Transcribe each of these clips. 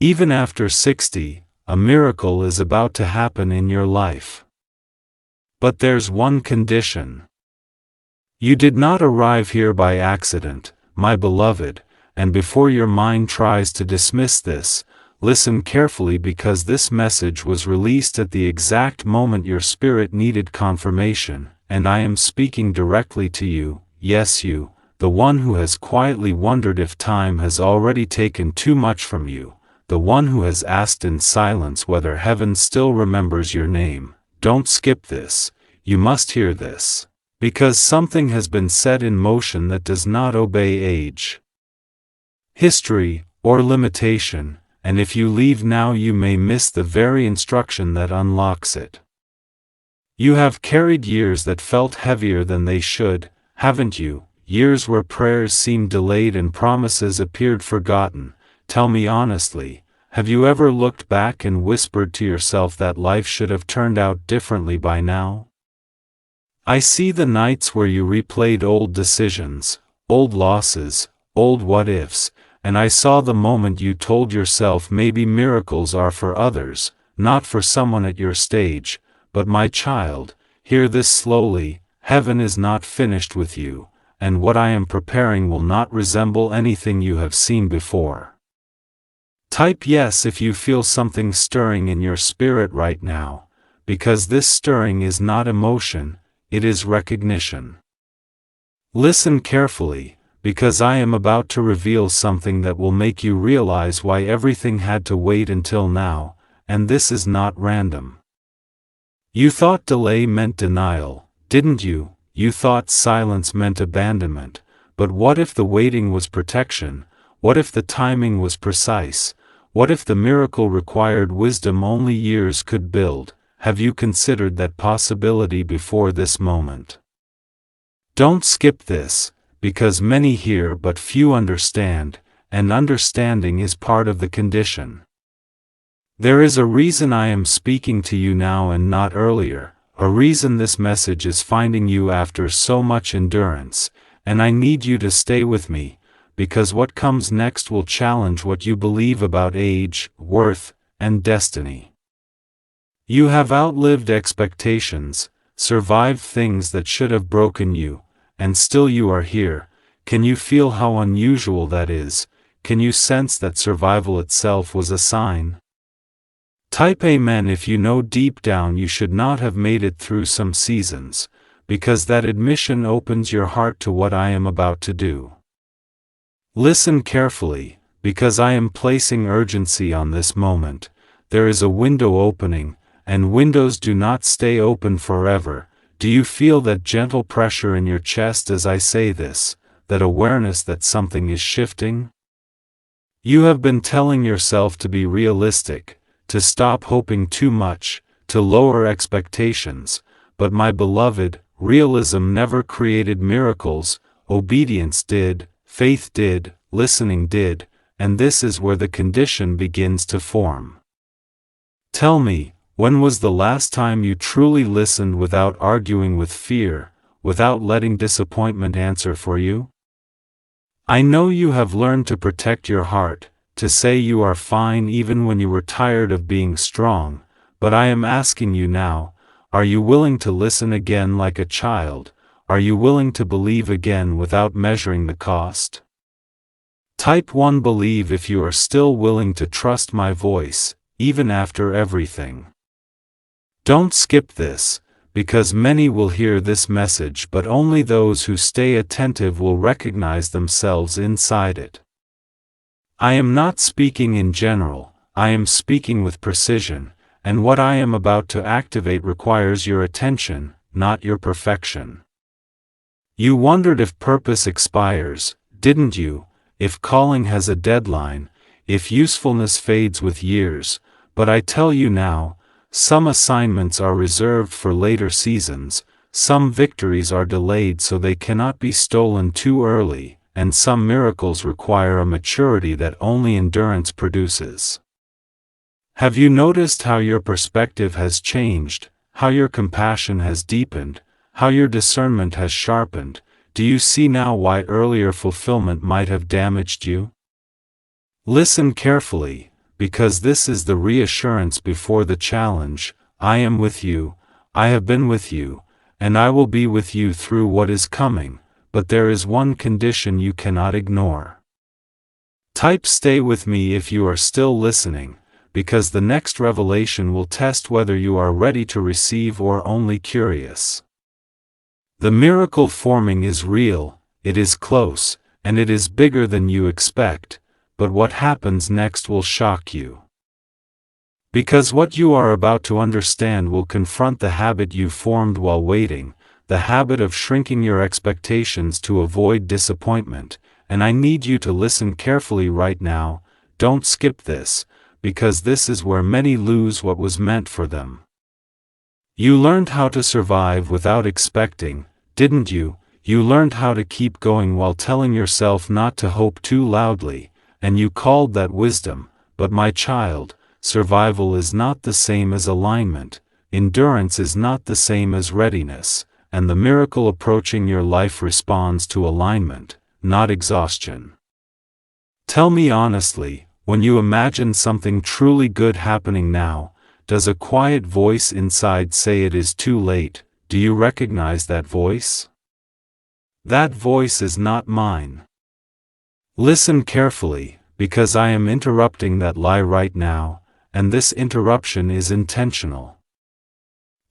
Even after 60, a miracle is about to happen in your life. But there's one condition. You did not arrive here by accident, my beloved, and before your mind tries to dismiss this, listen carefully, because this message was released at the exact moment your spirit needed confirmation, and I am speaking directly to you, yes you, the one who has quietly wondered if time has already taken too much from you, the one who has asked in silence whether heaven still remembers your name. Don't skip this, you must hear this, because something has been set in motion that does not obey age, history, or limitation, and if you leave now you may miss the very instruction that unlocks it. You have carried years that felt heavier than they should, haven't you? Years where prayers seemed delayed and promises appeared forgotten. Tell me honestly, have you ever looked back and whispered to yourself that life should have turned out differently by now? I see the nights where you replayed old decisions, old losses, old what-ifs, and I saw the moment you told yourself maybe miracles are for others, not for someone at your stage. But my child, hear this slowly, heaven is not finished with you, and what I am preparing will not resemble anything you have seen before. Type yes if you feel something stirring in your spirit right now, because this stirring is not emotion, it is recognition. Listen carefully, because I am about to reveal something that will make you realize why everything had to wait until now, and this is not random. You thought delay meant denial, didn't you? You thought silence meant abandonment, but what if the waiting was protection? What if the timing was precise? What if the miracle required wisdom only years could build? Have you considered that possibility before this moment? Don't skip this, because many hear but few understand, and understanding is part of the condition. There is a reason I am speaking to you now and not earlier, a reason this message is finding you after so much endurance, and I need you to stay with me, because what comes next will challenge what you believe about age, worth, and destiny. You have outlived expectations, survived things that should have broken you, and still you are here. Can you feel how unusual that is? Can you sense that survival itself was a sign? Type Amen if you know deep down you should not have made it through some seasons, because that admission opens your heart to what I am about to do. Listen carefully, because I am placing urgency on this moment. There is a window opening, and windows do not stay open forever. Do you feel that gentle pressure in your chest as I say this, that awareness that something is shifting? You have been telling yourself to be realistic, to stop hoping too much, to lower expectations, but my beloved, realism never created miracles, obedience did, faith did, listening did, and this is where the condition begins to form. Tell me, when was the last time you truly listened without arguing with fear, without letting disappointment answer for you? I know you have learned to protect your heart, to say you are fine even when you were tired of being strong, but I am asking you now, are you willing to listen again like a child? Are you willing to believe again without measuring the cost? Type 1 believe if you are still willing to trust my voice, even after everything. Don't skip this, because many will hear this message but only those who stay attentive will recognize themselves inside it. I am not speaking in general, I am speaking with precision, and what I am about to activate requires your attention, not your perfection. You wondered if purpose expires, didn't you? If calling has a deadline, if usefulness fades with years, but I tell you now, some assignments are reserved for later seasons, some victories are delayed so they cannot be stolen too early, and some miracles require a maturity that only endurance produces. Have you noticed how your perspective has changed, how your compassion has deepened, how your discernment has sharpened? Do you see now why earlier fulfillment might have damaged you? Listen carefully, because this is the reassurance before the challenge. I am with you, I have been with you, and I will be with you through what is coming, but there is one condition you cannot ignore. Type "stay with me" if you are still listening, because the next revelation will test whether you are ready to receive or only curious. The miracle forming is real, it is close, and it is bigger than you expect, but what happens next will shock you. Because what you are about to understand will confront the habit you formed while waiting, the habit of shrinking your expectations to avoid disappointment, and I need you to listen carefully right now. Don't skip this, because this is where many lose what was meant for them. You learned how to survive without expecting, didn't you? You learned how to keep going while telling yourself not to hope too loudly, and you called that wisdom. But my child, survival is not the same as alignment, endurance is not the same as readiness, and the miracle approaching your life responds to alignment, not exhaustion. Tell me honestly, when you imagine something truly good happening now, does a quiet voice inside say it is too late? Do you recognize that voice? That voice is not mine. Listen carefully, because I am interrupting that lie right now, and this interruption is intentional.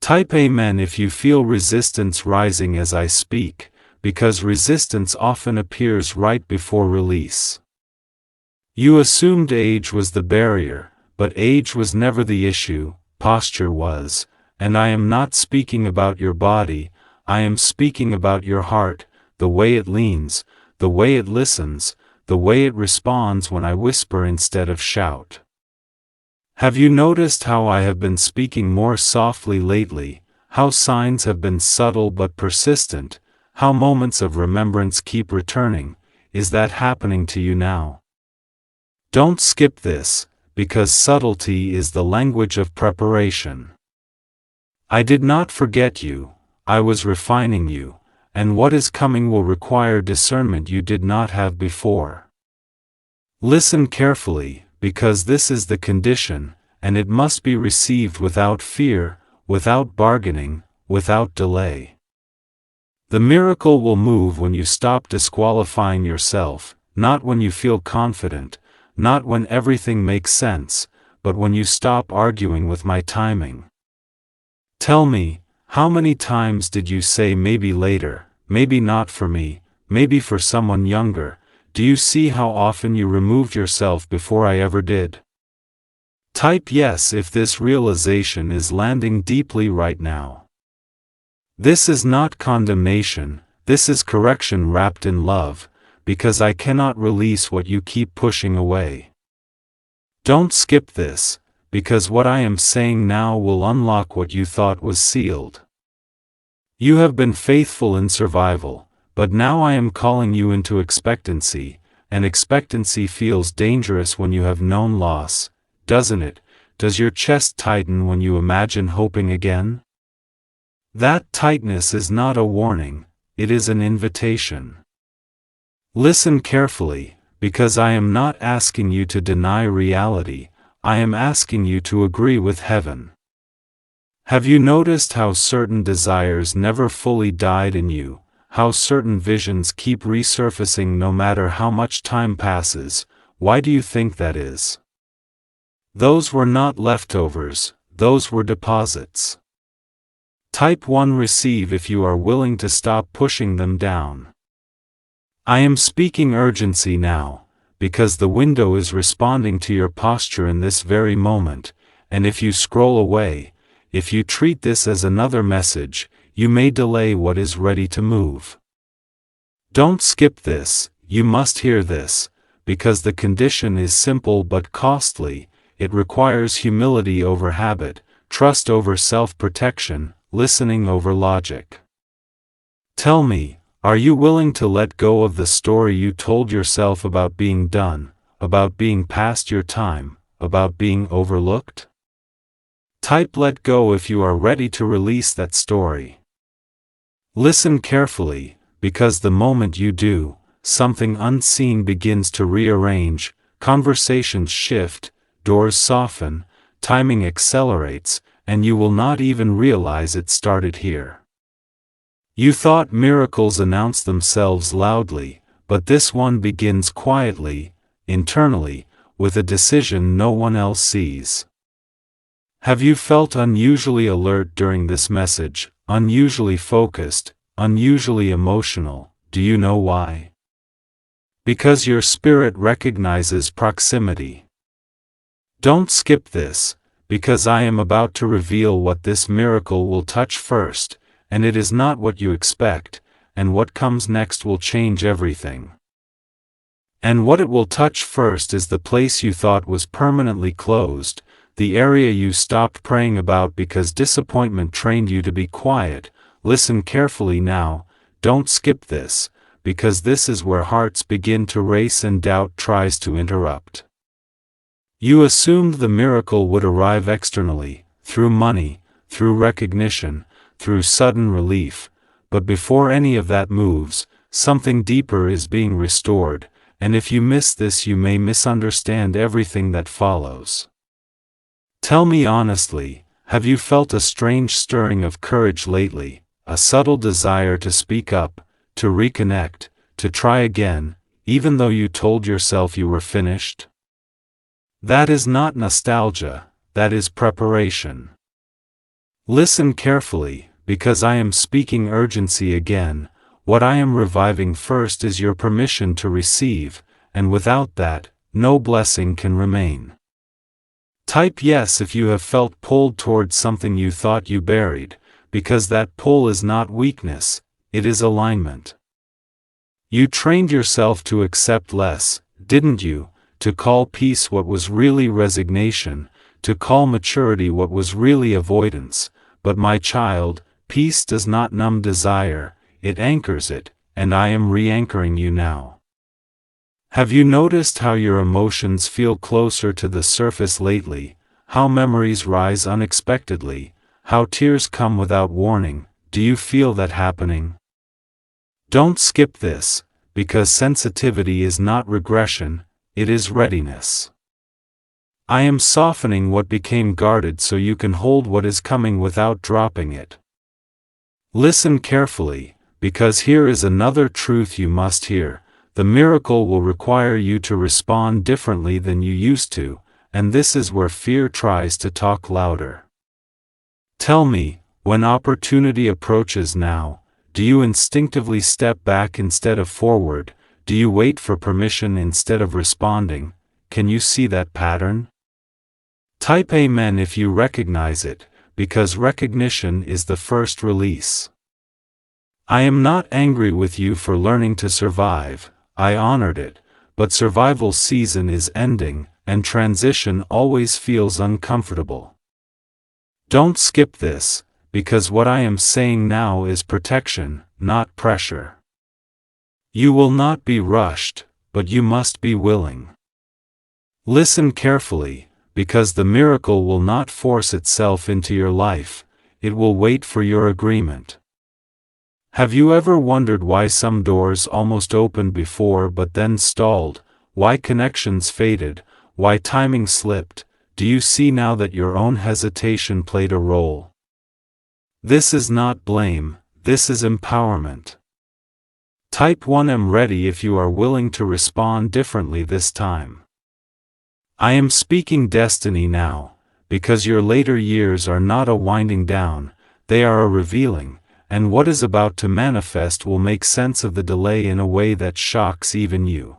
Type Amen if you feel resistance rising as I speak, because resistance often appears right before release. You assumed age was the barrier, but age was never the issue, posture was, and I am not speaking about your body, I am speaking about your heart, the way it leans, the way it listens, the way it responds when I whisper instead of shout. Have you noticed how I have been speaking more softly lately, how signs have been subtle but persistent, how moments of remembrance keep returning? Is that happening to you now? Don't skip this, because subtlety is the language of preparation. I did not forget you, I was refining you, and what is coming will require discernment you did not have before. Listen carefully, because this is the condition, and it must be received without fear, without bargaining, without delay. The miracle will move when you stop disqualifying yourself, not when you feel confident, not when everything makes sense, but when you stop arguing with my timing. Tell me, how many times did you say maybe later, maybe not for me, maybe for someone younger? Do you see how often you removed yourself before I ever did? Type yes if this realization is landing deeply right now. This is not condemnation, this is correction wrapped in love, because I cannot release what you keep pushing away. Don't skip this, because what I am saying now will unlock what you thought was sealed. You have been faithful in survival, but now I am calling you into expectancy, and expectancy feels dangerous when you have known loss, doesn't it? Does your chest tighten when you imagine hoping again? That tightness is not a warning, it is an invitation. Listen carefully, because I am not asking you to deny reality, I am asking you to agree with heaven. Have you noticed how certain desires never fully died in you, how certain visions keep resurfacing no matter how much time passes? Why do you think that is? Those were not leftovers, those were deposits. Type 1 receive if you are willing to stop pushing them down. I am speaking urgency now, because the window is responding to your posture in this very moment, and if you scroll away, if you treat this as another message, you may delay what is ready to move. Don't skip this, you must hear this, because the condition is simple but costly. It requires humility over habit, trust over self-protection, listening over logic. Tell me, are you willing to let go of the story you told yourself about being done, about being past your time, about being overlooked? Type let go if you are ready to release that story. Listen carefully, because the moment you do, something unseen begins to rearrange, conversations shift, doors soften, timing accelerates, and you will not even realize it started here. You thought miracles announce themselves loudly, but this one begins quietly, internally, with a decision no one else sees. Have you felt unusually alert during this message, unusually focused, unusually emotional? Do you know why? Because your spirit recognizes proximity. Don't skip this, because I am about to reveal what this miracle will touch first, and it is not what you expect, and what comes next will change everything. And what it will touch first is the place you thought was permanently closed, the area you stopped praying about because disappointment trained you to be quiet. Listen carefully now, don't skip this, because this is where hearts begin to race and doubt tries to interrupt. You assumed the miracle would arrive externally, through money, through recognition, through sudden relief, but before any of that moves, something deeper is being restored, and if you miss this you may misunderstand everything that follows. Tell me honestly, have you felt a strange stirring of courage lately, a subtle desire to speak up, to reconnect, to try again, even though you told yourself you were finished? That is not nostalgia, that is preparation. Listen carefully, because I am speaking urgency again. What I am reviving first is your permission to receive, and without that, no blessing can remain. Type yes if you have felt pulled towards something you thought you buried, because that pull is not weakness, it is alignment. You trained yourself to accept less, didn't you? To call peace what was really resignation, to call maturity what was really avoidance. But my child, peace does not numb desire, it anchors it, and I am re-anchoring you now. Have you noticed how your emotions feel closer to the surface lately, how memories rise unexpectedly, how tears come without warning? Do you feel that happening? Don't skip this, because sensitivity is not regression, it is readiness. I am softening what became guarded so you can hold what is coming without dropping it. Listen carefully, because here is another truth you must hear. The miracle will require you to respond differently than you used to, and this is where fear tries to talk louder. Tell me, when opportunity approaches now, do you instinctively step back instead of forward? Do you wait for permission instead of responding? Can you see that pattern? Type Amen if you recognize it, because recognition is the first release. I am not angry with you for learning to survive, I honored it, but survival season is ending, and transition always feels uncomfortable. Don't skip this, because what I am saying now is protection, not pressure. You will not be rushed, but you must be willing. Listen carefully, because the miracle will not force itself into your life, it will wait for your agreement. Have you ever wondered why some doors almost opened before but then stalled, why connections faded, why timing slipped? Do you see now that your own hesitation played a role? This is not blame, this is empowerment. Type 1 I'm ready if you are willing to respond differently this time. I am speaking destiny now, because your later years are not a winding down, they are a revealing, and what is about to manifest will make sense of the delay in a way that shocks even you.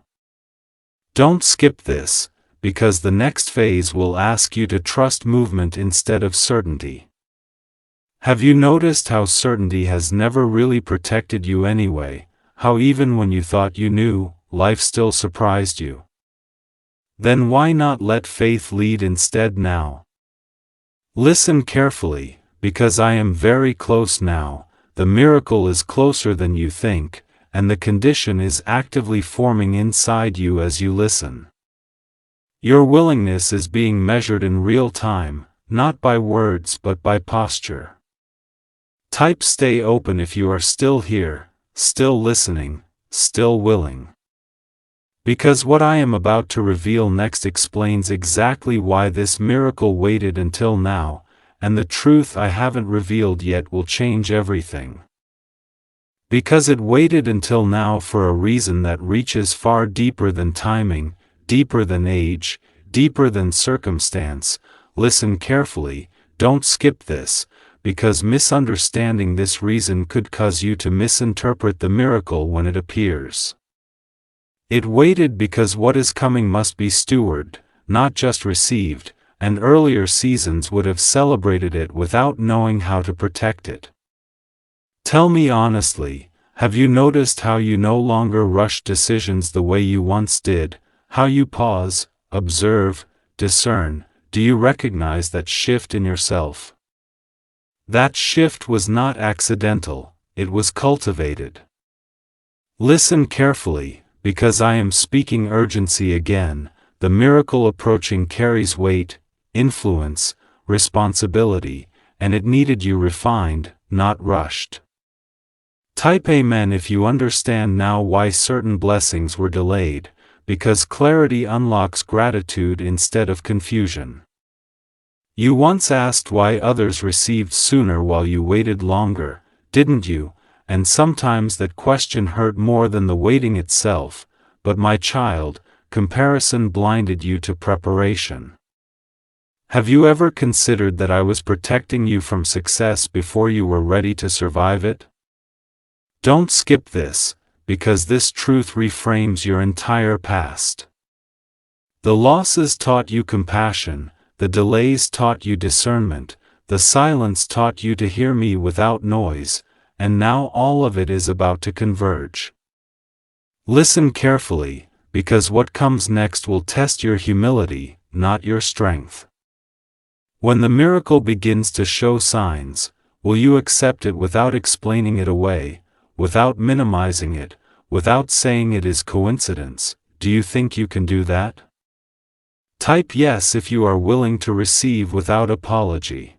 Don't skip this, because the next phase will ask you to trust movement instead of certainty. Have you noticed how certainty has never really protected you anyway, how even when you thought you knew, life still surprised you? Then why not let faith lead instead now? Listen carefully, because I am very close now, the miracle is closer than you think, and the condition is actively forming inside you as you listen. Your willingness is being measured in real time, not by words but by posture. Type stay open if you are still here, still listening, still willing. Because what I am about to reveal next explains exactly why this miracle waited until now, and the truth I haven't revealed yet will change everything. Because it waited until now for a reason that reaches far deeper than timing, deeper than age, deeper than circumstance. Listen carefully, don't skip this, because misunderstanding this reason could cause you to misinterpret the miracle when it appears. It waited because what is coming must be stewarded, not just received, and earlier seasons would have celebrated it without knowing how to protect it. Tell me honestly, have you noticed how you no longer rush decisions the way you once did, how you pause, observe, discern? Do you recognize that shift in yourself? That shift was not accidental, it was cultivated. Listen carefully, because I am speaking urgency again. The miracle approaching carries weight, influence, responsibility, and it needed you refined, not rushed. Type Amen if you understand now why certain blessings were delayed, because clarity unlocks gratitude instead of confusion. You once asked why others received sooner while you waited longer, didn't you? And sometimes that question hurt more than the waiting itself, but my child, comparison blinded you to preparation. Have you ever considered that I was protecting you from success before you were ready to survive it? Don't skip this, because this truth reframes your entire past. The losses taught you compassion, the delays taught you discernment, the silence taught you to hear me without noise, and now all of it is about to converge. Listen carefully, because what comes next will test your humility, not your strength. When the miracle begins to show signs, will you accept it without explaining it away, without minimizing it, without saying it is coincidence? Do you think you can do that? Type yes if you are willing to receive without apology.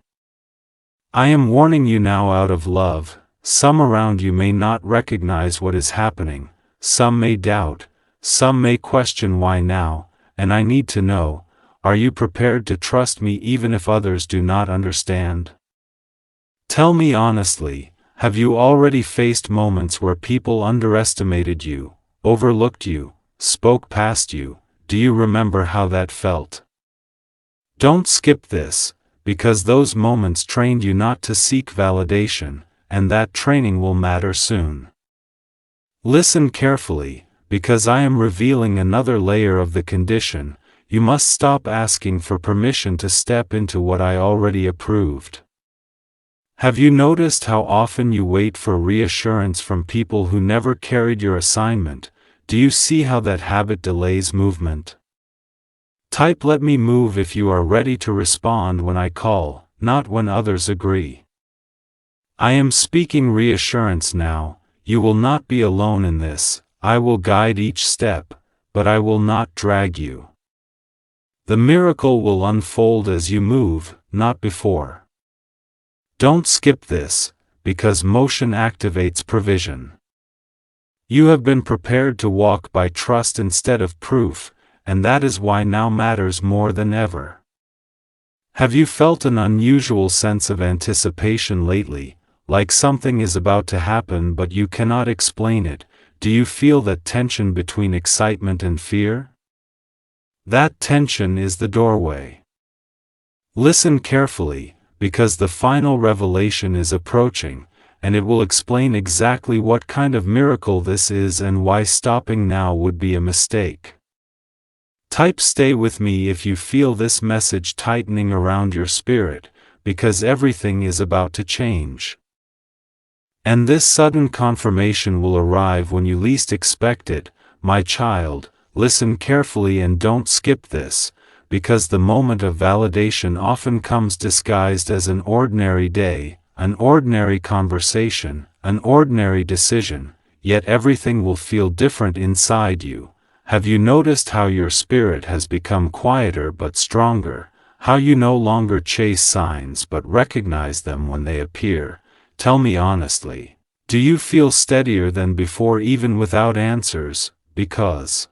I am warning you now out of love. Some around you may not recognize what is happening, some may doubt, some may question why now, and I need to know, are you prepared to trust me even if others do not understand? Tell me honestly, have you already faced moments where people underestimated you, overlooked you, spoke past you? Do you remember how that felt? Don't skip this, because those moments trained you not to seek validation, and that training will matter soon. Listen carefully, because I am revealing another layer of the condition. You must stop asking for permission to step into what I already approved. Have you noticed how often you wait for reassurance from people who never carried your assignment? Do you see how that habit delays movement? Type let me move if you are ready to respond when I call, not when others agree. I am speaking reassurance now. You will not be alone in this. I will guide each step, but I will not drag you. The miracle will unfold as you move, not before. Don't skip this, because motion activates provision. You have been prepared to walk by trust instead of proof, and that is why now matters more than ever. Have you felt an unusual sense of anticipation lately, like something is about to happen but you cannot explain it? Do you feel that tension between excitement and fear? That tension is the doorway. Listen carefully, because the final revelation is approaching, and it will explain exactly what kind of miracle this is and why stopping now would be a mistake. Type stay with me if you feel this message tightening around your spirit, because everything is about to change. And this sudden confirmation will arrive when you least expect it. My child, listen carefully and don't skip this, because the moment of validation often comes disguised as an ordinary day, an ordinary conversation, an ordinary decision, yet everything will feel different inside you. Have you noticed how your spirit has become quieter but stronger, how you no longer chase signs but recognize them when they appear? Tell me honestly, do you feel steadier than before even without answers? Because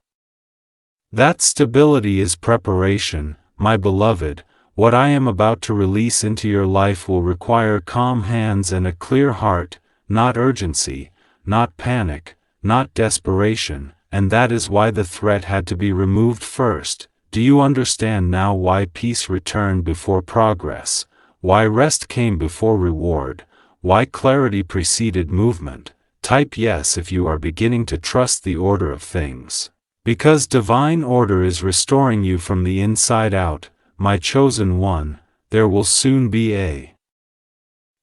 That stability is preparation, my beloved. What I am about to release into your life will require calm hands and a clear heart, not urgency, not panic, not desperation, and that is why the threat had to be removed first. Do you understand now why peace returned before progress, why rest came before reward, why clarity preceded movement? Type yes if you are beginning to trust the order of things. Because divine order is restoring you from the inside out, my chosen one. There will soon be a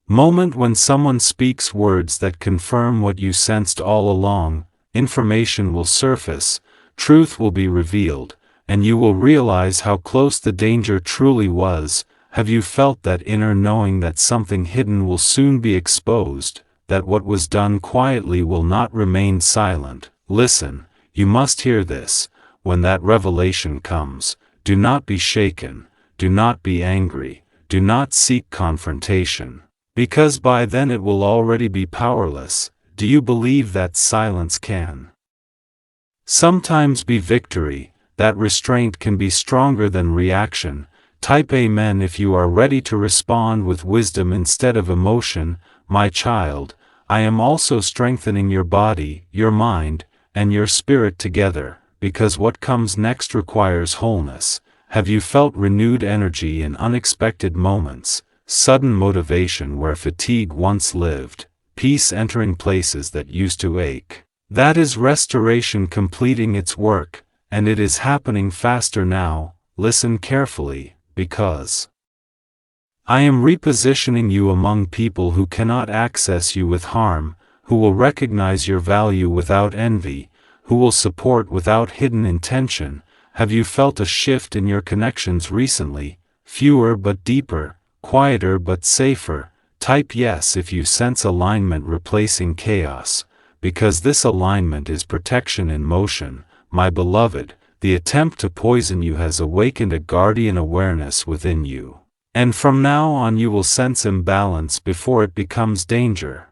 moment when someone speaks words that confirm what you sensed all along. Information will surface, truth will be revealed, and you will realize how close the danger truly was. Have you felt that inner knowing that something hidden will soon be exposed, that what was done quietly will not remain silent? Listen, you must hear this. When that revelation comes, do not be shaken, do not be angry, do not seek confrontation, because by then it will already be powerless. Do you believe that silence can sometimes be victory, that restraint can be stronger than reaction? Type Amen if you are ready to respond with wisdom instead of emotion. My child, I am also strengthening your body, your mind, and your spirit together, because what comes next requires wholeness. Have you felt renewed energy in unexpected moments, sudden motivation where fatigue once lived, peace entering places that used to ache? That is restoration completing its work, and it is happening faster now. Listen carefully, because I am repositioning you among people who cannot access you with harm, who will recognize your value without envy, who will support without hidden intention. Have you felt a shift in your connections recently? Fewer but deeper, quieter but safer. Type yes if you sense alignment replacing chaos, because this alignment is protection in motion. My beloved, the attempt to poison you has awakened a guardian awareness within you. And from now on you will sense imbalance before it becomes danger,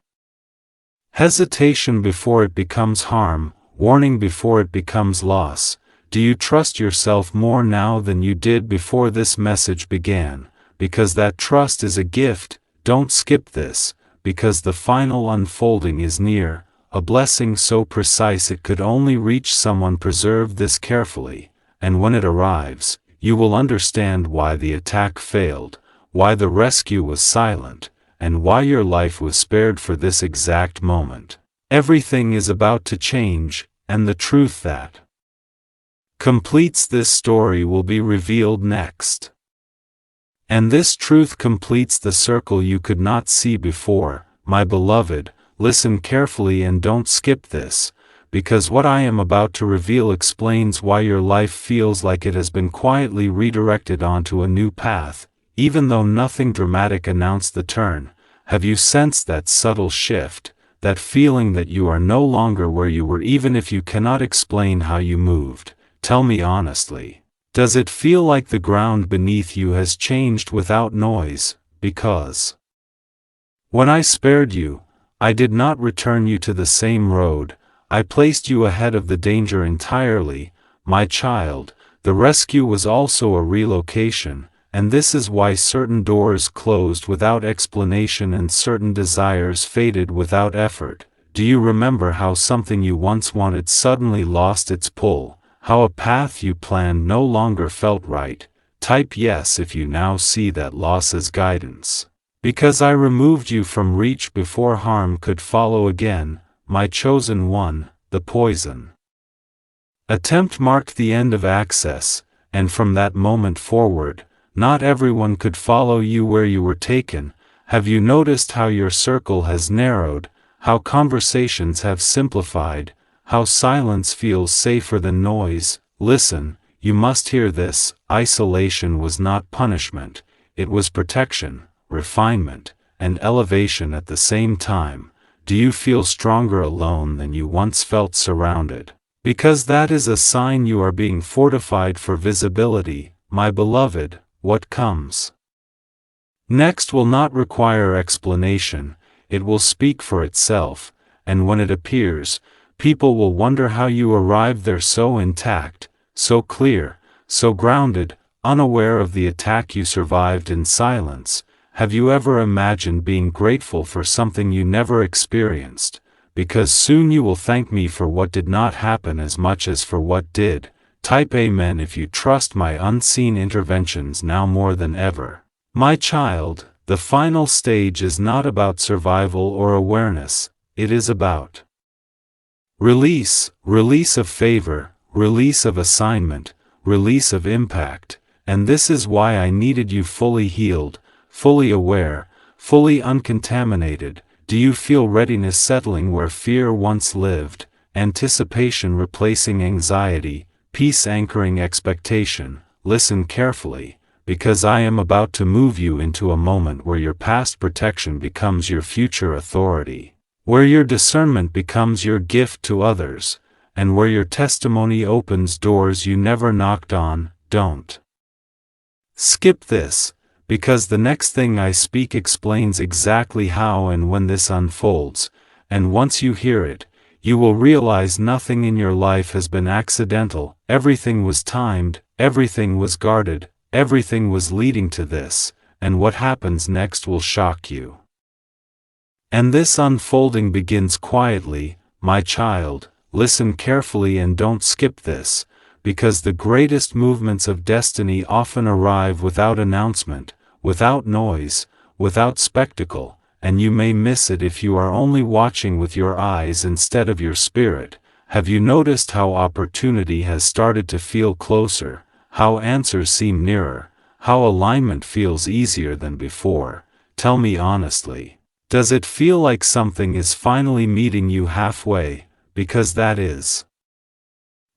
hesitation before it becomes harm, warning before it becomes loss. Do you trust yourself more now than you did before this message began? Because that trust is a gift. Don't skip this, because the final unfolding is near, a blessing so precise it could only reach someone. Preserve this carefully, and when it arrives, you will understand why the attack failed, why the rescue was silent, and why your life was spared for this exact moment. Everything is about to change, and the truth that completes this story will be revealed next. And this truth completes the circle you could not see before. My beloved, listen carefully and don't skip this, because what I am about to reveal explains why your life feels like it has been quietly redirected onto a new path, even though nothing dramatic announced the turn. Have you sensed that subtle shift, that feeling that you are no longer where you were even if you cannot explain how you moved? Tell me honestly, does it feel like the ground beneath you has changed without noise? Because when I spared you, I did not return you to the same road. I placed you ahead of the danger entirely. My child, the rescue was also a relocation, and this is why certain doors closed without explanation and certain desires faded without effort. Do you remember how something you once wanted suddenly lost its pull? How a path you planned no longer felt right? Type yes if you now see that loss as guidance. Because I removed you from reach before harm could follow again, my chosen one. The poison attempt marked the end of access, and from that moment forward, not everyone could follow you where you were taken. Have you noticed how your circle has narrowed, how conversations have simplified, how silence feels safer than noise? Listen, you must hear this. Isolation was not punishment, it was protection, refinement, and elevation at the same time. Do you feel stronger alone than you once felt surrounded? Because that is a sign you are being fortified for visibility. My beloved, what comes next will not require explanation, it will speak for itself, and when it appears, people will wonder how you arrived there so intact, so clear, so grounded, unaware of the attack you survived in silence. Have you ever imagined being grateful for something you never experienced? Because soon you will thank me for what did not happen as much as for what did. Type Amen if you trust my unseen interventions now more than ever. My child, the final stage is not about survival or awareness, it is about release, release of favor, release of assignment, release of impact, and this is why I needed you fully healed, fully aware, fully uncontaminated. Do you feel readiness settling where fear once lived, anticipation replacing anxiety, peace anchoring expectation? Listen carefully, because I am about to move you into a moment where your past protection becomes your future authority, where your discernment becomes your gift to others, and where your testimony opens doors you never knocked on. Don't skip this, because the next thing I speak explains exactly how and when this unfolds, and once you hear it, you will realize nothing in your life has been accidental. Everything was timed, everything was guarded, everything was leading to this, and what happens next will shock you. And this unfolding begins quietly, my child. Listen carefully and don't skip this, because the greatest movements of destiny often arrive without announcement, without noise, without spectacle, and you may miss it if you are only watching with your eyes instead of your spirit. Have you noticed how opportunity has started to feel closer, how answers seem nearer, how alignment feels easier than before? Tell me honestly, does it feel like something is finally meeting you halfway? Because that is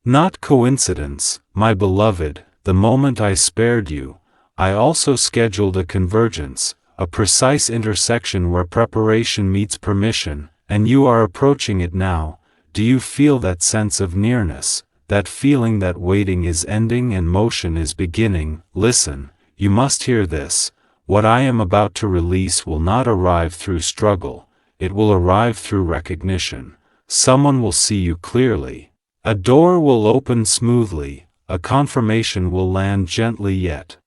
not coincidence, my beloved. The moment I spared you, I also scheduled a convergence, a precise intersection where preparation meets permission, and you are approaching it now. Do you feel that sense of nearness, that feeling that waiting is ending and motion is beginning? Listen, you must hear this. What I am about to release will not arrive through struggle, it will arrive through recognition. Someone will see you clearly. A door will open smoothly, a confirmation will land gently yet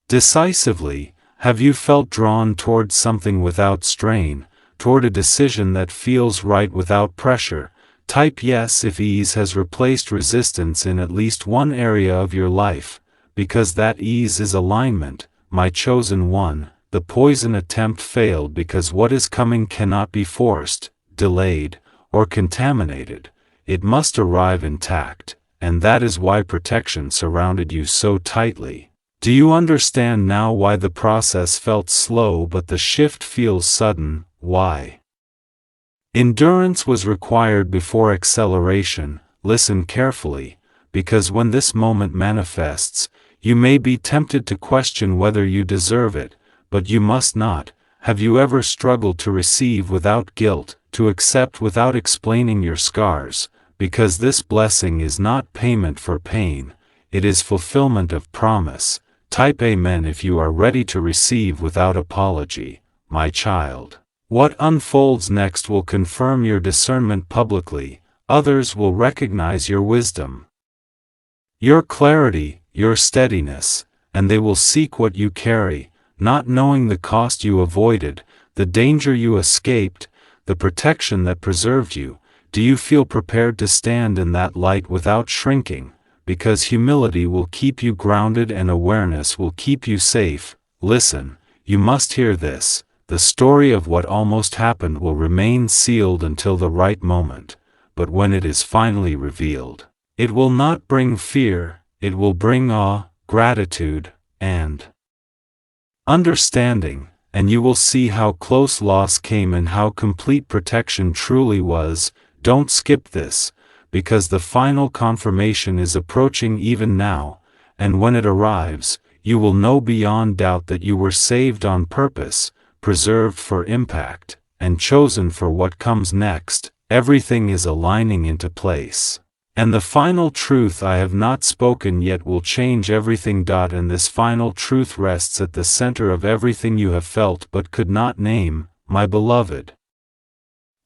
decisively. Have you felt drawn toward something without strain, toward a decision that feels right without pressure? Type yes if ease has replaced resistance in at least one area of your life, because that ease is alignment, my chosen one. The poison attempt failed because what is coming cannot be forced, delayed, or contaminated. It must arrive intact, and that is why protection surrounded you so tightly. Do you understand now why the process felt slow but the shift feels sudden? Why endurance was required before acceleration? Listen carefully, because when this moment manifests, you may be tempted to question whether you deserve it, but you must not. Have you ever struggled to receive without guilt, to accept without explaining your scars? Because this blessing is not payment for pain, it is fulfillment of promise. Type Amen if you are ready to receive without apology, my child. What unfolds next will confirm your discernment publicly. Others will recognize your wisdom, your clarity, your steadiness, and they will seek what you carry, not knowing the cost you avoided, the danger you escaped, the protection that preserved you. Do you feel prepared to stand in that light without shrinking? Because humility will keep you grounded and awareness will keep you safe. Listen, you must hear this. The story of what almost happened will remain sealed until the right moment, but when it is finally revealed, it will not bring fear, it will bring awe, gratitude, and understanding, and you will see how close loss came and how complete protection truly was. Don't skip this, because the final confirmation is approaching even now, and when it arrives, you will know beyond doubt that you were saved on purpose, preserved for impact, and chosen for what comes next. Everything is aligning into place. And the final truth I have not spoken yet will change everything. And this final truth rests at the center of everything you have felt but could not name, my beloved.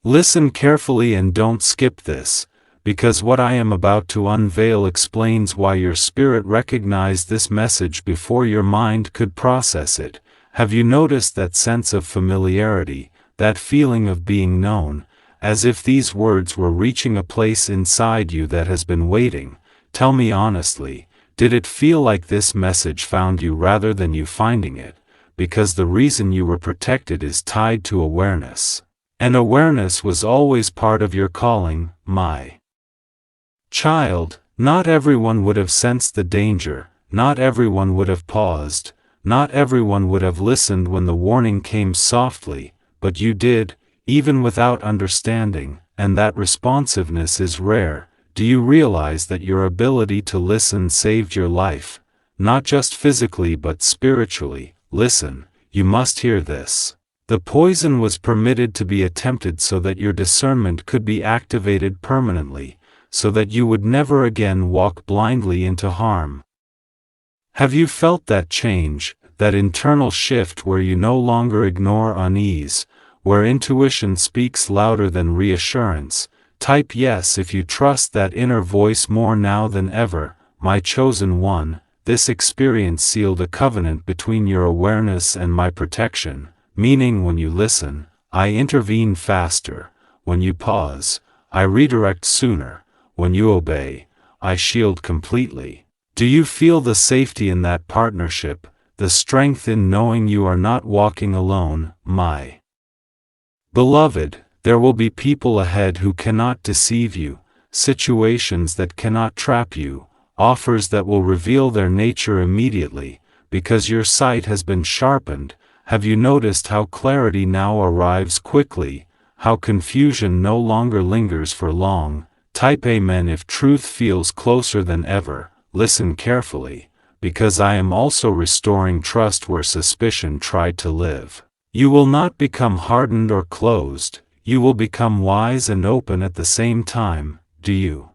Listen carefully and don't skip this, because what I am about to unveil explains why your spirit recognized this message before your mind could process it. Have you noticed that sense of familiarity, that feeling of being known, as if these words were reaching a place inside you that has been waiting? Tell me honestly, did it feel like this message found you rather than you finding it? Because the reason you were protected is tied to awareness. And awareness was always part of your calling, my child. Not everyone would have sensed the danger, not everyone would have paused, not everyone would have listened when the warning came softly, but you did, even without understanding, and that responsiveness is rare. Do you realize that your ability to listen saved your life, not just physically but spiritually? Listen, you must hear this. The poison was permitted to be attempted so that your discernment could be activated permanently, so that you would never again walk blindly into harm. Have you felt that change, that internal shift where you no longer ignore unease, where intuition speaks louder than reassurance? Type yes if you trust that inner voice more now than ever, my chosen one. This experience sealed a covenant between your awareness and my protection, meaning when you listen, I intervene faster; when you pause, I redirect sooner; when you obey, I shield completely. Do you feel the safety in that partnership, the strength in knowing you are not walking alone, my beloved? There will be people ahead who cannot deceive you, situations that cannot trap you, offers that will reveal their nature immediately, because your sight has been sharpened. Have you noticed how clarity now arrives quickly, how confusion no longer lingers for long? Type amen if truth feels closer than ever. Listen carefully, because I am also restoring trust where suspicion tried to live. You will not become hardened or closed, you will become wise and open at the same time. Do you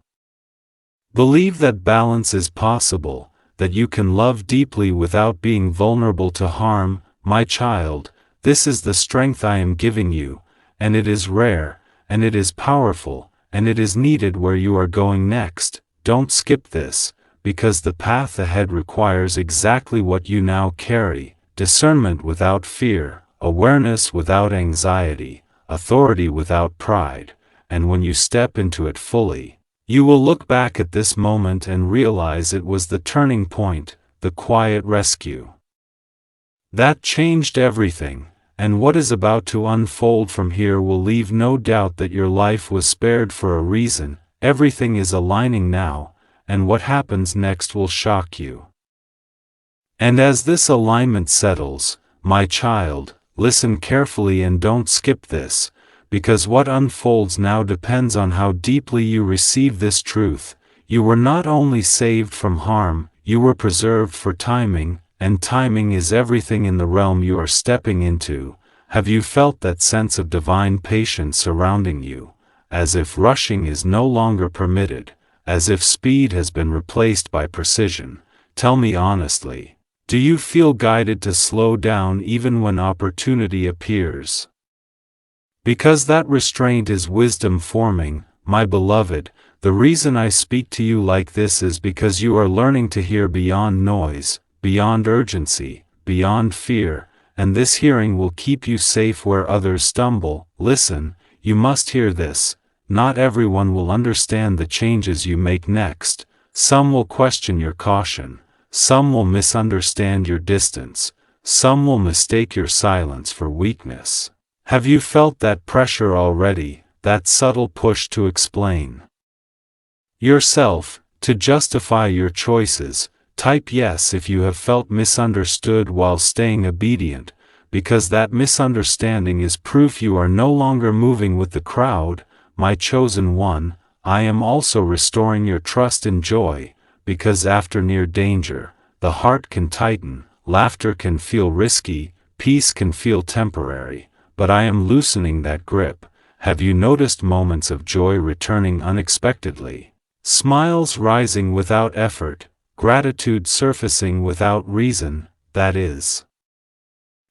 believe that balance is possible, that you can love deeply without being vulnerable to harm, my child? This is the strength I am giving you, and it is rare, and it is powerful, and it is needed where you are going next. Don't skip this, because the path ahead requires exactly what you now carry: discernment without fear, awareness without anxiety, authority without pride. And when you step into it fully, you will look back at this moment and realize it was the turning point, the quiet rescue that changed everything. And what is about to unfold from here will leave no doubt that your life was spared for a reason. Everything is aligning now, and what happens next will shock you. And as this alignment settles, my child, listen carefully and don't skip this, because what unfolds now depends on how deeply you receive this truth. You were not only saved from harm, you were preserved for timing, and timing is everything in the realm you are stepping into. Have you felt that sense of divine patience surrounding you, as if rushing is no longer permitted, as if speed has been replaced by precision? Tell me honestly, do you feel guided to slow down even when opportunity appears? Because that restraint is wisdom forming, my beloved. The reason I speak to you like this is because you are learning to hear beyond noise, beyond urgency, beyond fear, and this hearing will keep you safe where others stumble. Listen, you must hear this. Not everyone will understand the changes you make next. Some will question your caution, some will misunderstand your distance, some will mistake your silence for weakness. Have you felt that pressure already, that subtle push to explain yourself, to justify your choices? Type yes if you have felt misunderstood while staying obedient, because that misunderstanding is proof you are no longer moving with the crowd, my chosen one. I am also restoring your trust and joy, because after near danger, the heart can tighten, laughter can feel risky, peace can feel temporary, but I am loosening that grip. Have you noticed moments of joy returning unexpectedly? Smiles rising without effort, gratitude surfacing without reason, that is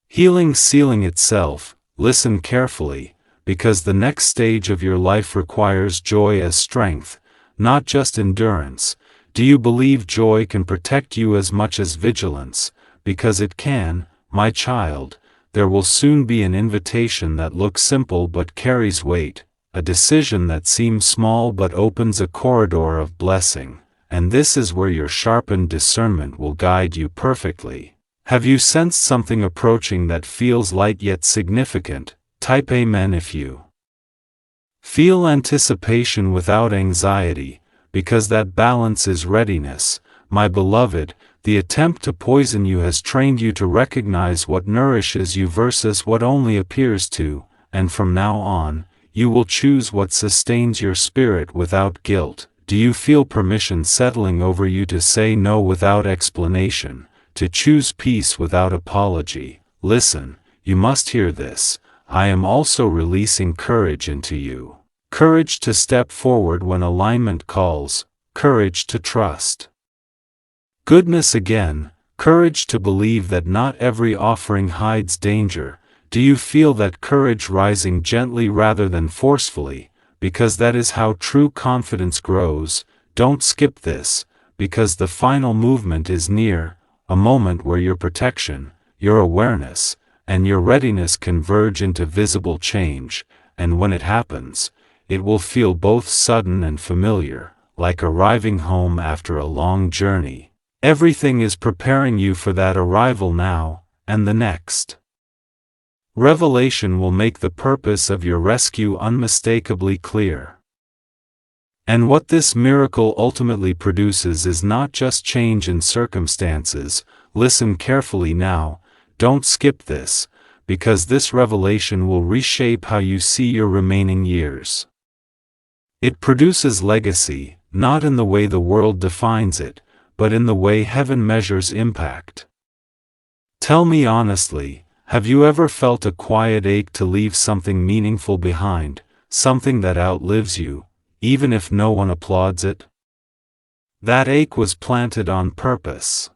healing sealing itself. Listen carefully, because the next stage of your life requires joy as strength, not just endurance. Do you believe joy can protect you as much as vigilance? Because it can, my child. There will soon be an invitation that looks simple but carries weight, a decision that seems small but opens a corridor of blessing, and this is where your sharpened discernment will guide you perfectly. Have you sensed something approaching that feels light yet significant? Type Amen if you feel anticipation without anxiety, because that balance is readiness. My beloved, the attempt to poison you has trained you to recognize what nourishes you versus what only appears to, and from now on, you will choose what sustains your spirit without guilt. Do you feel permission settling over you to say no without explanation, to choose peace without apology? Listen, you must hear this. I am also releasing courage into you. Courage to step forward when alignment calls, courage to trust goodness again, courage to believe that not every offering hides danger. Do you feel that courage rising gently rather than forcefully? Because that is how true confidence grows. Don't skip this, because the final movement is near, a moment where your protection, your awareness, and your readiness converge into visible change, and when it happens, it will feel both sudden and familiar, like arriving home after a long journey. Everything is preparing you for that arrival now, and the next. Revelation will make the purpose of your rescue unmistakably clear. And what this miracle ultimately produces is not just change in circumstances. Listen carefully now, don't skip this, because this revelation will reshape how you see your remaining years. It produces legacy, not in the way the world defines it, but in the way heaven measures impact. Tell me honestly, have you ever felt a quiet ache to leave something meaningful behind, something that outlives you, even if no one applauds it? That ache was planted on purpose.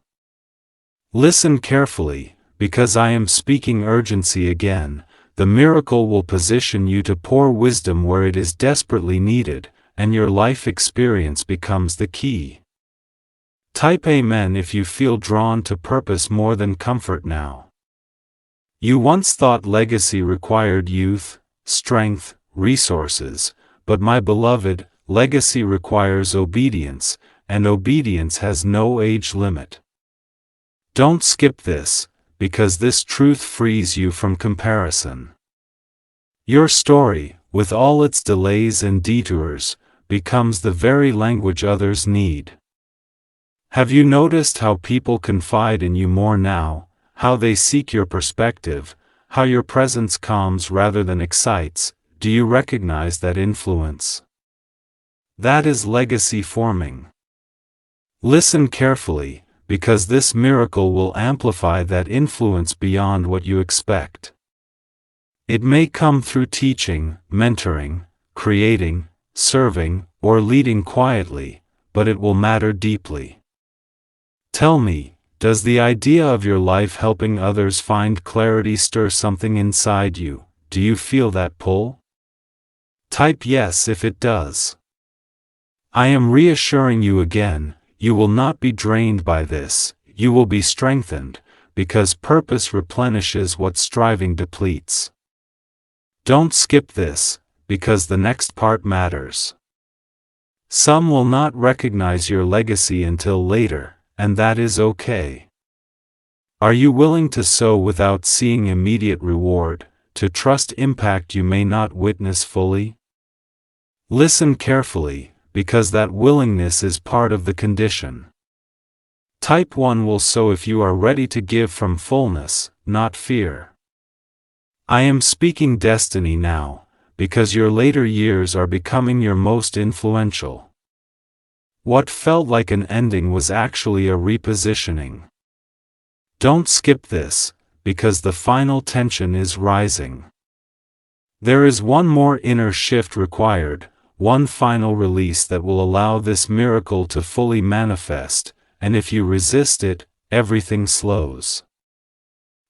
Listen carefully, because I am speaking urgency again. The miracle will position you to pour wisdom where it is desperately needed, and your life experience becomes the key. Type Amen if you feel drawn to purpose more than comfort now. You once thought legacy required youth, strength, resources, but my beloved, legacy requires obedience, and obedience has no age limit. Don't skip this, because this truth frees you from comparison. Your story, with all its delays and detours, becomes the very language others need. Have you noticed how people confide in you more now, how they seek your perspective, how your presence calms rather than excites? Do you recognize that influence? That is legacy forming. Listen carefully, because this miracle will amplify that influence beyond what you expect. It may come through teaching, mentoring, creating, serving, or leading quietly, but it will matter deeply. Tell me, does the idea of your life helping others find clarity stir something inside you? Do you feel that pull? Type yes if it does. I am reassuring you again, you will not be drained by this, you will be strengthened, because purpose replenishes what striving depletes. Don't skip this, because the next part matters. Some will not recognize your legacy until later, and that is okay. Are you willing to sow without seeing immediate reward, to trust impact you may not witness fully? Listen carefully, because that willingness is part of the condition. Type 1 will sow if you are ready to give from fullness, not fear. I am speaking destiny now, because your later years are becoming your most influential. What felt like an ending was actually a repositioning. Don't skip this, because the final tension is rising. There is one more inner shift required, one final release that will allow this miracle to fully manifest, and if you resist it, everything slows.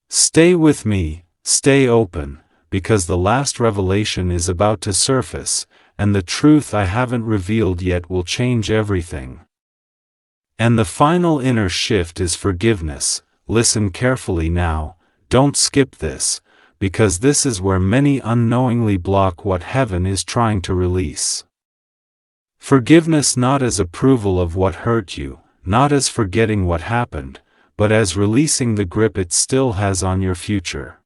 Stay with me, stay open, because the last revelation is about to surface, and the truth I haven't revealed yet will change everything. And the final inner shift is forgiveness. Listen carefully now, don't skip this, because this is where many unknowingly block what heaven is trying to release. Forgiveness not as approval of what hurt you, not as forgetting what happened, but as releasing the grip it still has on your future.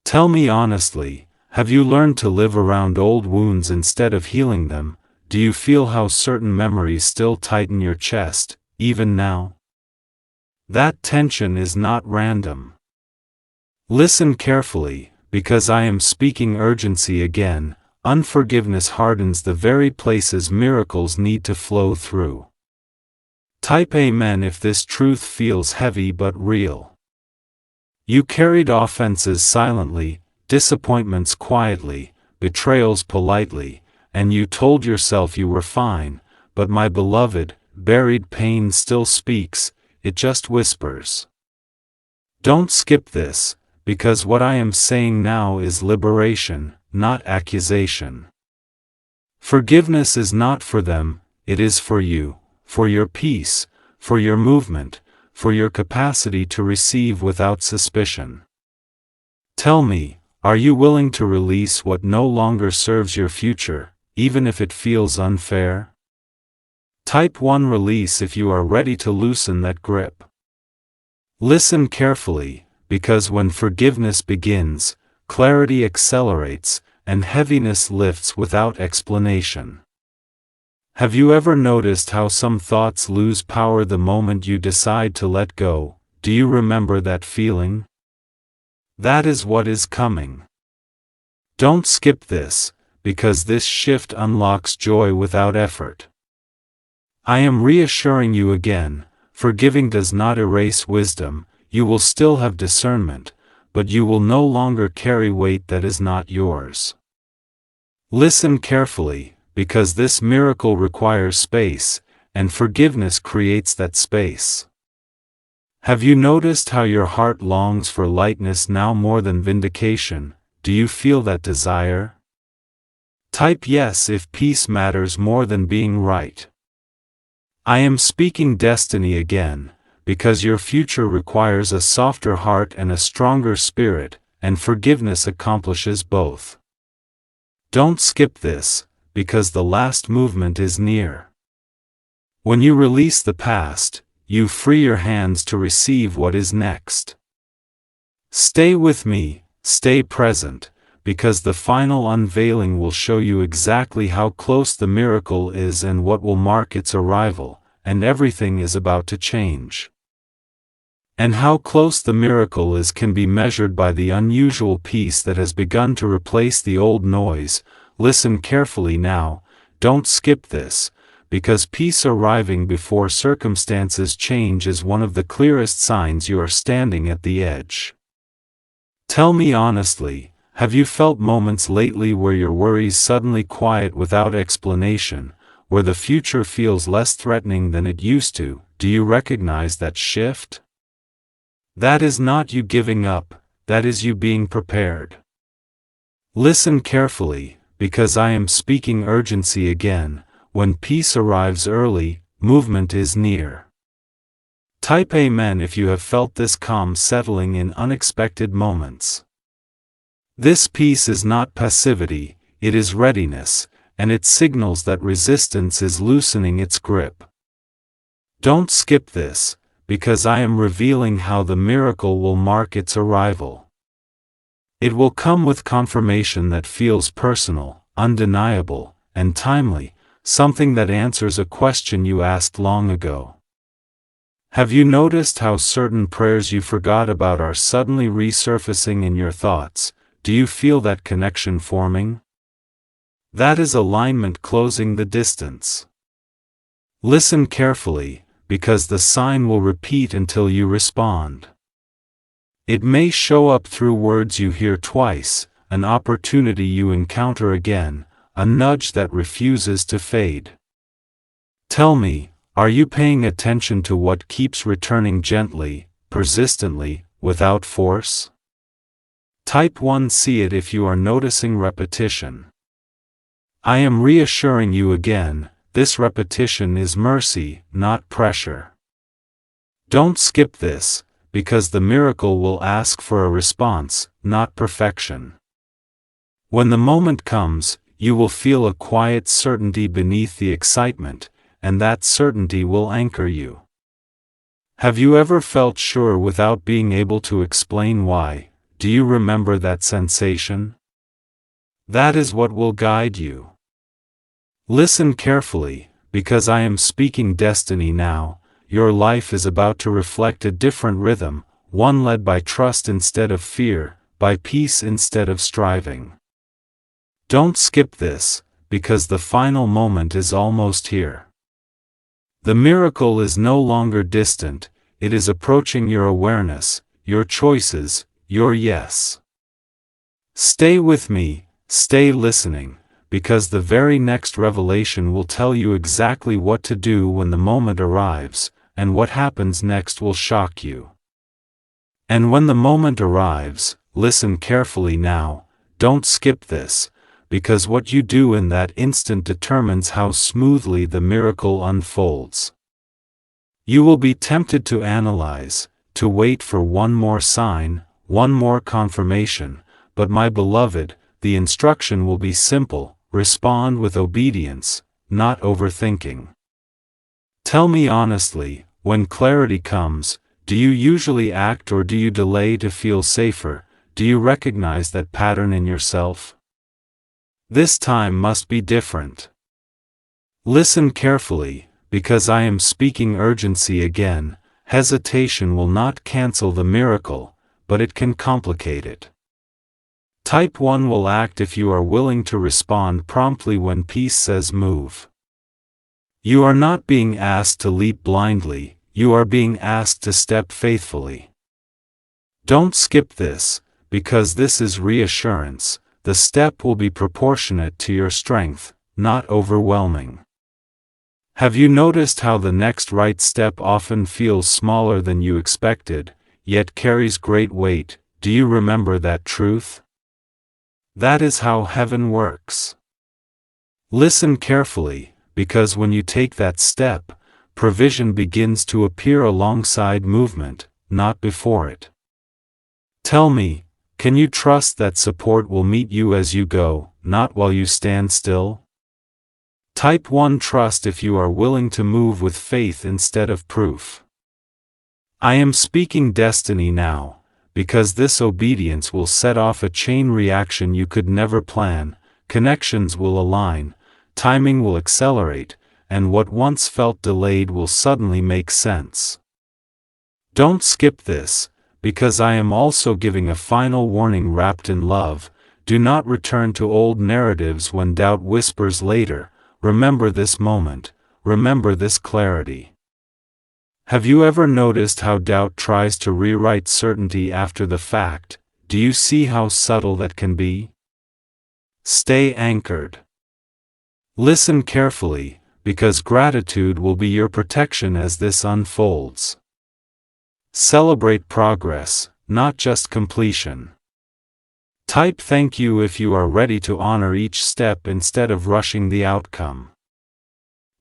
Tell me honestly, have you learned to live around old wounds instead of healing them? Do you feel how certain memories still tighten your chest, even now? That tension is not random. Listen carefully, because I am speaking urgency again. Unforgiveness hardens the very places miracles need to flow through. Type Amen if this truth feels heavy but real. You carried offenses silently, disappointments quietly, betrayals politely, and you told yourself you were fine, but my beloved, buried pain still speaks, it just whispers. Don't skip this, because what I am saying now is liberation, not accusation. Forgiveness is not for them, it is for you, for your peace, for your movement, for your capacity to receive without suspicion. Tell me, are you willing to release what no longer serves your future, even if it feels unfair? Type 1 release if you are ready to loosen that grip. Listen carefully, because when forgiveness begins, clarity accelerates, and heaviness lifts without explanation. Have you ever noticed how some thoughts lose power the moment you decide to let go? Do you remember that feeling? That is what is coming. Don't skip this, because this shift unlocks joy without effort. I am reassuring you again, forgiving does not erase wisdom. You will still have discernment, but you will no longer carry weight that is not yours. Listen carefully, because this miracle requires space, and forgiveness creates that space. Have you noticed how your heart longs for lightness now more than vindication? Do you feel that desire? Type yes if peace matters more than being right. I am speaking destiny again, because your future requires a softer heart and a stronger spirit, and forgiveness accomplishes both. Don't skip this, because the last movement is near. When you release the past, you free your hands to receive what is next. Stay with me, stay present, because the final unveiling will show you exactly how close the miracle is and what will mark its arrival, and everything is about to change. And how close the miracle is can be measured by the unusual peace that has begun to replace the old noise. Listen carefully now, don't skip this, because peace arriving before circumstances change is one of the clearest signs you are standing at the edge. Tell me honestly, have you felt moments lately where your worries suddenly quiet without explanation, where the future feels less threatening than it used to? Do you recognize that shift? That is not you giving up, that is you being prepared. Listen carefully, because I am speaking urgency again. When peace arrives early, movement is near. Type Amen if you have felt this calm settling in unexpected moments. This peace is not passivity, it is readiness, and it signals that resistance is loosening its grip. Don't skip this, because I am revealing how the miracle will mark its arrival. It will come with confirmation that feels personal, undeniable, and timely, something that answers a question you asked long ago. Have you noticed how certain prayers you forgot about are suddenly resurfacing in your thoughts? Do you feel that connection forming? That is alignment closing the distance. Listen carefully, because the sign will repeat until you respond. It may show up through words you hear twice, an opportunity you encounter again, a nudge that refuses to fade. Tell me, are you paying attention to what keeps returning gently, persistently, without force? Type 1 see it if you are noticing repetition. I am reassuring you again, this repetition is mercy, not pressure. Don't skip this, because the miracle will ask for a response, not perfection. When the moment comes, you will feel a quiet certainty beneath the excitement, and that certainty will anchor you. Have you ever felt sure without being able to explain why? Do you remember that sensation? That is what will guide you. Listen carefully, because I am speaking destiny now. Your life is about to reflect a different rhythm, one led by trust instead of fear, by peace instead of striving. Don't skip this, because the final moment is almost here. The miracle is no longer distant, it is approaching your awareness, your choices, your yes. Stay with me, stay listening, because the very next revelation will tell you exactly what to do when the moment arrives, and what happens next will shock you. And when the moment arrives, listen carefully now, don't skip this, because what you do in that instant determines how smoothly the miracle unfolds. You will be tempted to analyze, to wait for one more sign, one more confirmation, but my beloved, the instruction will be simple: respond with obedience, not overthinking. Tell me honestly, when clarity comes, do you usually act or do you delay to feel safer? Do you recognize that pattern in yourself? This time must be different. Listen carefully, because I am speaking urgency again. Hesitation will not cancel the miracle, but it can complicate it. Type 1 will act if you are willing to respond promptly when peace says move. You are not being asked to leap blindly, you are being asked to step faithfully. Don't skip this, because this is reassurance. The step will be proportionate to your strength, not overwhelming. Have you noticed how the next right step often feels smaller than you expected, yet carries great weight? Do you remember that truth? That is how heaven works. Listen carefully, because when you take that step, provision begins to appear alongside movement, not before it. Tell me, can you trust that support will meet you as you go, not while you stand still? Type 1 trust if you are willing to move with faith instead of proof. I am speaking destiny now, because this obedience will set off a chain reaction you could never plan. Connections will align, timing will accelerate, and what once felt delayed will suddenly make sense. Don't skip this, because I am also giving a final warning wrapped in love. Do not return to old narratives when doubt whispers later. Remember this moment, remember this clarity. Have you ever noticed how doubt tries to rewrite certainty after the fact? Do you see how subtle that can be? Stay anchored. Listen carefully, because gratitude will be your protection as this unfolds. Celebrate progress, not just completion. Type thank you if you are ready to honor each step instead of rushing the outcome.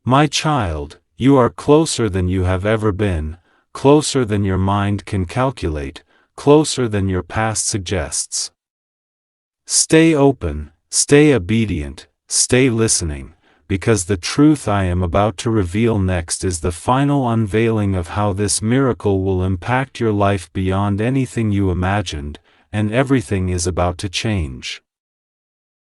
My child, you are closer than you have ever been, closer than your mind can calculate, closer than your past suggests. Stay open, stay obedient, stay listening, because the truth I am about to reveal next is the final unveiling of how this miracle will impact your life beyond anything you imagined, and everything is about to change.